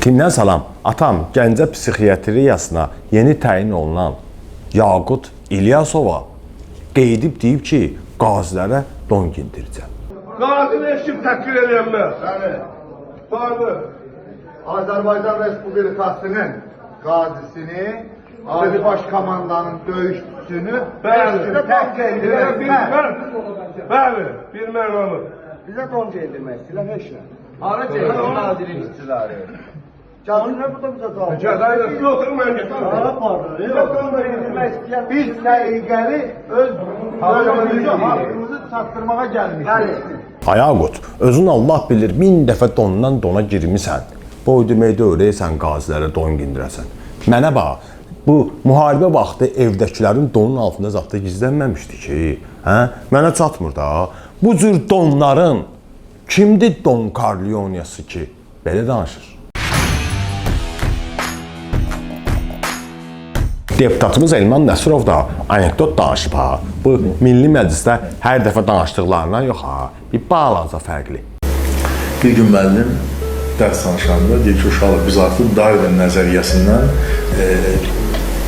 Timdən salam. Atam Gəncə psixiatriyasına yeni təyin olunan Yaqut İlyasova qeydib deyib ki, qazilərə don giydirəcəm. Qazini eşib təhqir edən mən. Bəli. Pardon. Azərbaycan Respublikasının qazisini, Ali Baş Komandanın döyüşçüsünü təhqir edilməz. Bəli, bir mənanı. Bizə don geydirmək istəyirlər, heç nə. Hara çekiyor nazirin işçileri? Gəlsinlər burada bizə don. Cəzayla siz oturun, mən getirəm. Bizə don geydirmək istəyən biz təqəli öz haqqımızı çatdırmağa gəlmişik. Bəli. Ayaqut, özün Allah bilir 1000 dəfə dondan dona girmisən. Boy deməkdə öyrəyəsən qazilərə don giydirəsən. Mənə bax, bu müharibə vaxtı evdəkilərin donun altında zətdə gizlənməmişdi ki, hə? Mənə çatmır da. Bu cür donların kimdir Don Corleone'si ki, belə danışır? Deputatımız Elman Nəsirov da anekdot danışıb ha. Bu Milli Məclisdə hər dəfə danışdıqlarından yox ha. Bir balaca fərqli. Bir gün müəllim dərs danışanda deyir ki, uşaqlar biz artıq Darwin nəzəriyyəsindən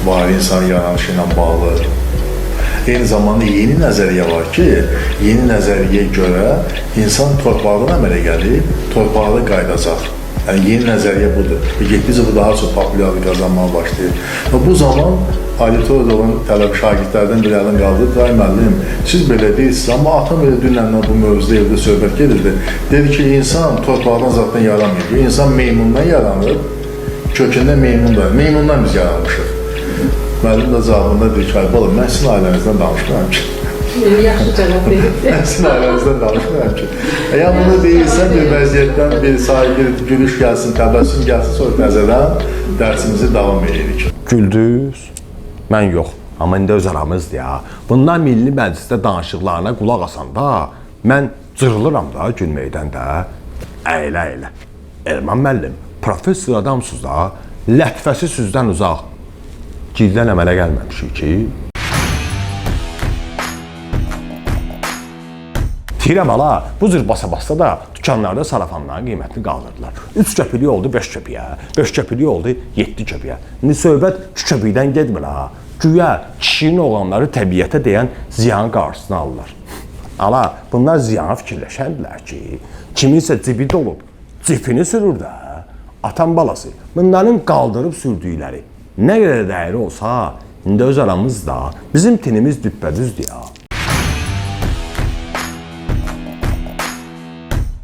var insan yaranışı ilə bağlı. Eyni zamanda yeni nəzəriyyə var ki, yeni nəzəriyyəyə görə insan torpağın əmələ gəlib, torpağı qaydacaq. Yəni, yeni nəzəriyyə budur. Getdikcə bu daha çox populyarlıq qazanmağa başlayır. Və bu zaman auditoriyada olan tələb şagirdlərdən bir əlin qaldırdı. Ay müəllim, siz belə deyirsiniz, amma atam elə dünənlə bu mövzuda evdə söhbət gedirdi. Dedi ki, insan torpaqdan zaten yaranmıyor. İnsan meymundan yaranır, kökündə meymundan. Meymundan biz yaranmışıq. Müəllim də cavabında deyir ki, ay bala, mən sizin ailənizdən danışmıram ki. Yaxşı cavab veribdir. Mən sizin ailənizdən danışmıram ki. Əgər bunu deyirsən, bir vəziyyətdən bir sahibi gülüş gəlsin, təbəssüm gəlsin, sonra təzədən dərsimizi davam edirik. Güldüz? Mən yox. Amma indi öz aramızdır ya. Bunlar Milli Məclisdə danışıqlarına qulaq asanda mən cırılıram da gülməkdən də. Əylə. Elman müəllim, professor adamsınız da, lətifəsi sizdən uzaq. Gildən əmələ gəlməmişik ki. Tirəm ala, bu cür basa-basa da dükanlarda sarafanların qiymətini qaldırdılar. 3 köpüklük oldu 5 köpüyə, 5 köpüklük oldu 7 köpüyə. İndi söhbət 2 köpükdən getmir ha. Güya kişinin oğlanları təbiətə deyən ziyanın qarşısını alırlar. Ala, bunlar ziyana fikirləşəndilər ki, kiminsə cibi dolub, cifini sürür də. Atan balası, bunların qaldırıb sürdükləri nə qədər dəyəri olsa, indi öz aramızda bizim tinimiz düppədüzdür ya.